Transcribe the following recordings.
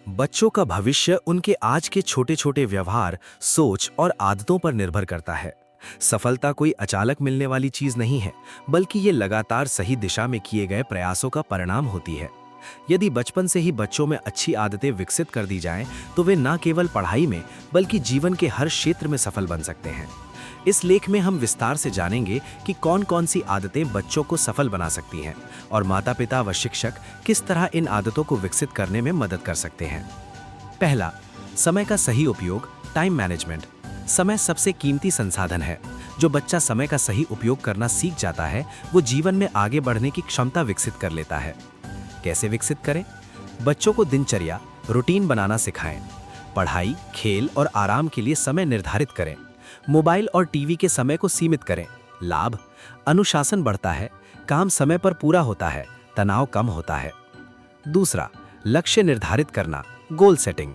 बच्चों का भविष्य उनके आज के छोटे छोटे व्यवहार, सोच और आदतों पर निर्भर करता है। सफलता कोई अचानक मिलने वाली चीज नहीं है, बल्कि ये लगातार सही दिशा में किए गए प्रयासों का परिणाम होती है। यदि बचपन से ही बच्चों में अच्छी आदतें विकसित कर दी जाएं, तो वे न केवल पढ़ाई में बल्कि जीवन के हर क्षेत्र में सफल बन सकते हैं। इस लेख में हम विस्तार से जानेंगे कि कौन कौन सी आदतें बच्चों को सफल बना सकती हैं और माता-पिता व शिक्षक किस तरह इन आदतों को विकसित करने में मदद कर सकते हैं। पहला, समय का सही उपयोग, टाइम मैनेजमेंट। समय सबसे कीमती संसाधन है। जो बच्चा समय का सही उपयोग करना सीख जाता है, वो जीवन में आगे बढ़ने की क्षमता विकसित कर लेता है। कैसे विकसित करें? बच्चों को दिनचर्या, रूटीन बनाना सिखाएं। पढ़ाई, खेल और आराम के लिए समय निर्धारित करें। मोबाइल और टीवी के समय को सीमित करें। लाभ: अनुशासन बढ़ता है, काम समय पर पूरा होता है, तनाव कम होता है। दूसरा, लक्ष्य निर्धारित करना, गोल सेटिंग।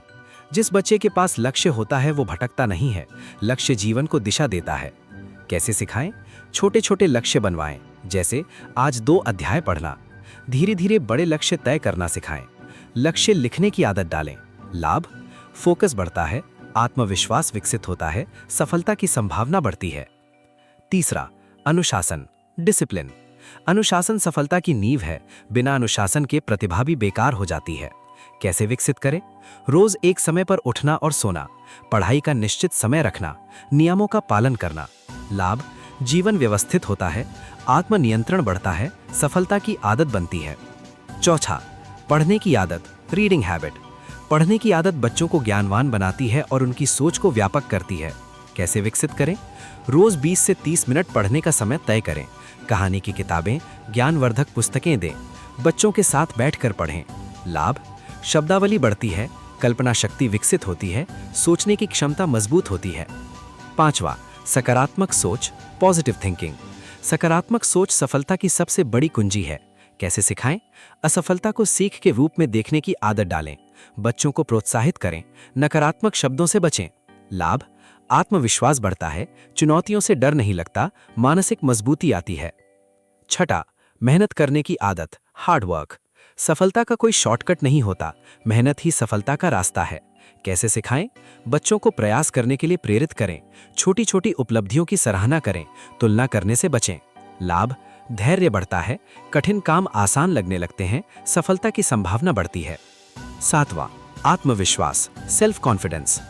जिस बच्चे के पास लक्ष्य होता है वो भटकता नहीं है। लक्ष्य जीवन को दिशा देता है। कैसे सिखाएं? छोटे छोटे लक्ष्य बनवाएं, जैसे आज 2 अध्याय पढ़ना। धीरे धीरे बड़े लक्ष्य तय करना सिखाएं। लक्ष्य लिखने की आदत डालें। लाभ: फोकस बढ़ता है, आत्मविश्वास विकसित होता है, सफलता की संभावना बढ़ती है। तीसरा, अनुशासन, डिसिप्लिन। अनुशासन सफलता की नींव है। बिना अनुशासन के प्रतिभा भी बेकार हो जाती है। कैसे विकसित करें? रोज एक समय पर उठना और सोना, पढ़ाई का निश्चित समय रखना, नियमों का पालन करना। लाभ: जीवन व्यवस्थित होता है, आत्मनियंत्रण बढ़ता है, सफलता की आदत बनती है। चौथा, पढ़ने की आदत, रीडिंग हैबिट। पढ़ने की आदत बच्चों को ज्ञानवान बनाती है और उनकी सोच को व्यापक करती है। कैसे विकसित करें? रोज 20 से 30 मिनट पढ़ने का समय तय करें। कहानी की किताबें, ज्ञानवर्धक पुस्तकें दें। बच्चों के साथ बैठकर पढ़ें। लाभ: शब्दावली बढ़ती है, कल्पना शक्ति विकसित होती है, सोचने की क्षमता मजबूत होती है। पांचवा, सकारात्मक सोच, पॉजिटिव थिंकिंग। सकारात्मक सोच सफलता की सबसे बड़ी कुंजी है। कैसे सिखाएं? असफलता को सीख के रूप में देखने की आदत डालें। बच्चों को प्रोत्साहित करें, नकारात्मक शब्दों से बचें। लाभ: आत्मविश्वास बढ़ता है, चुनौतियों से डर नहीं लगता, मानसिक मजबूती आती है। छठा, मेहनत करने की आदत, हार्ड वर्क। सफलता का कोई शॉर्टकट नहीं होता, मेहनत ही सफलता का रास्ता है। कैसे सिखाएं? बच्चों को प्रयास करने के लिए प्रेरित करें। छोटी छोटी उपलब्धियों की सराहना करें, तुलना करने से बचें। लाभ: धैर्य बढ़ता है, कठिन काम आसान लगने लगते हैं, सफलता की संभावना बढ़ती है। सातवां, आत्मविश्वास, सेल्फ कॉन्फिडेंस।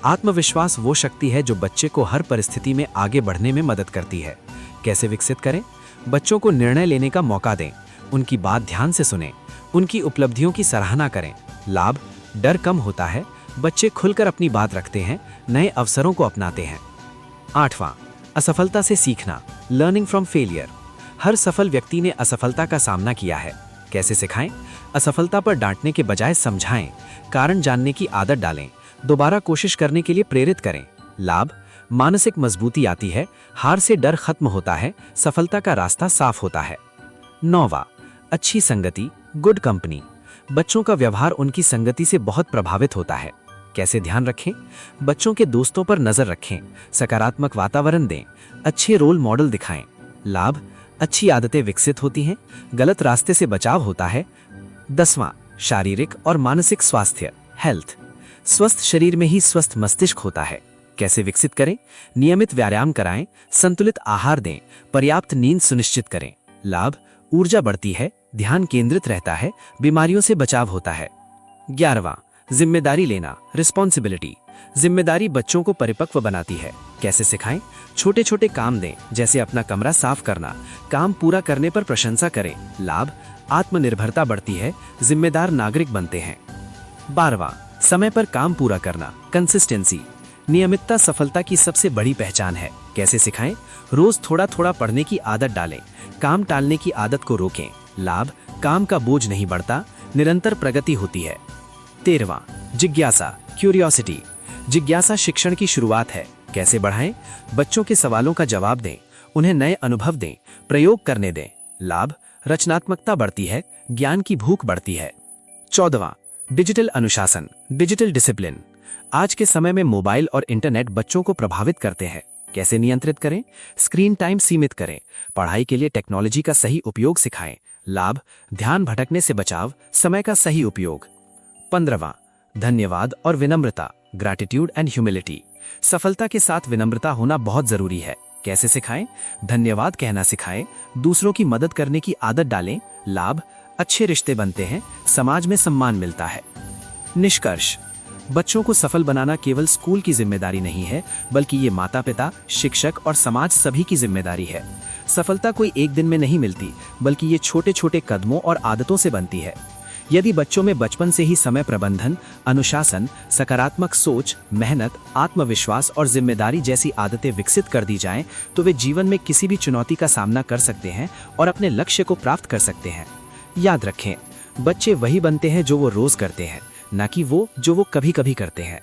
आत्मविश्वास वो शक्ति है जो बच्चे को हर परिस्थिति में आगे बढ़ने में मदद करती है। कैसे विकसित करें? बच्चों को निर्णय लेने का मौका दें, उनकी बात ध्यान से सुनें, उनकी उपलब्धियों की सराहना करें। लाभ: डर कम होता है, बच्चे खुलकर अपनी बात रखते हैं, नए अवसरों को अपनाते हैं। आठवां, असफलता से सीखना, लर्निंग फ्रॉम फेलियर। हर सफल व्यक्ति ने असफलता का सामना किया है। कैसे सिखाएं? असफलता पर डांटने के बजाय समझाएं, कारण जानने की आदत डालें, दोबारा कोशिश करने के लिए प्रेरित करें। लाभ: मानसिक मजबूती आती है, हार से डर खत्म होता है, सफलता का रास्ता साफ होता है। नौवां, अच्छी संगति, गुड कंपनी। बच्चों का व्यवहार उनकी संगति से बहुत प्रभावित होता है। कैसे ध्यान रखें? बच्चों के दोस्तों पर नजर रखें, सकारात्मक वातावरण दें, अच्छे रोल मॉडल दिखाएं। लाभ: अच्छी आदतें विकसित होती हैं, गलत रास्ते से बचाव होता है। 10वां, शारीरिक और मानसिक स्वास्थ्य, हेल्थ। स्वस्थ शरीर में ही स्वस्थ मस्तिष्क होता है। कैसे विकसित करें? नियमित व्यायाम कराएं, संतुलित आहार दें, पर्याप्त नींद सुनिश्चित करें। लाभ: ऊर्जा बढ़ती है, ध्यान केंद्रित रहता है, बीमारियों से बचाव होता है। 11वां, जिम्मेदारी लेना, रिस्पॉन्सिबिलिटी। जिम्मेदारी बच्चों को परिपक्व बनाती है। कैसे सिखाएं? छोटे छोटे काम दें, जैसे अपना कमरा साफ करना, काम पूरा करने पर प्रशंसा करें। लाभ: आत्मनिर्भरता बढ़ती है, जिम्मेदार नागरिक बनते हैं। 12वां, समय पर काम पूरा करना, कंसिस्टेंसी। नियमितता सफलता की सबसे बड़ी पहचान है। कैसे सिखाएं? रोज थोड़ा थोड़ा पढ़ने की आदत डालें, काम टालने की आदत को रोकें। लाभ: काम का बोझ नहीं बढ़ता, निरंतर प्रगति होती है। 13वां, जिज्ञासा, क्यूरियोसिटी। जिज्ञासा शिक्षण की शुरुआत है। कैसे बढ़ाएं? बच्चों के सवालों का जवाब दें, उन्हें नए अनुभव दें, प्रयोग करने दें। लाभ: रचनात्मकता बढ़ती है, ज्ञान की भूख बढ़ती है। 14वां, डिजिटल अनुशासन, डिजिटल डिसिप्लिन। आज के समय में मोबाइल और इंटरनेट बच्चों को प्रभावित करते हैं। कैसे नियंत्रित करें? स्क्रीन टाइम सीमित करें, पढ़ाई के लिए टेक्नोलॉजी का सही उपयोग सिखाएं। लाभ: ध्यान भटकने से बचाव, समय का सही उपयोग। 15वां, धन्यवाद और विनम्रता, ग्रैटिट्यूड एंड ह्यूमिलिटी। सफलता के साथ विनम्रता होना बहुत जरूरी है। कैसे सिखाएं? धन्यवाद कहना सिखाएं, दूसरों की मदद करने की आदत डालें, लाभ, अच्छे रिश्ते बनते हैं, समाज में सम्मान मिलता है। निष्कर्ष, बच्चों को सफल बनाना केवल स्कूल की जिम्मेदारी नहीं है, बल्कि ये माता पिता, शिक्षक और समाज सभी की जिम्मेदारी है। सफलता कोई एक दिन में नहीं मिलती, बल्कि ये छोटे छोटे कदमों और आदतों से बनती है। यदि बच्चों में बचपन से ही समय प्रबंधन, अनुशासन, सकारात्मक सोच, मेहनत, आत्मविश्वास और जिम्मेदारी जैसी आदतें विकसित कर दी जाएं, तो वे जीवन में किसी भी चुनौती का सामना कर सकते हैं और अपने लक्ष्य को प्राप्त कर सकते हैं। याद रखें, बच्चे वही बनते हैं जो वो रोज करते हैं, न कि वो जो वो कभी कभी करते हैं।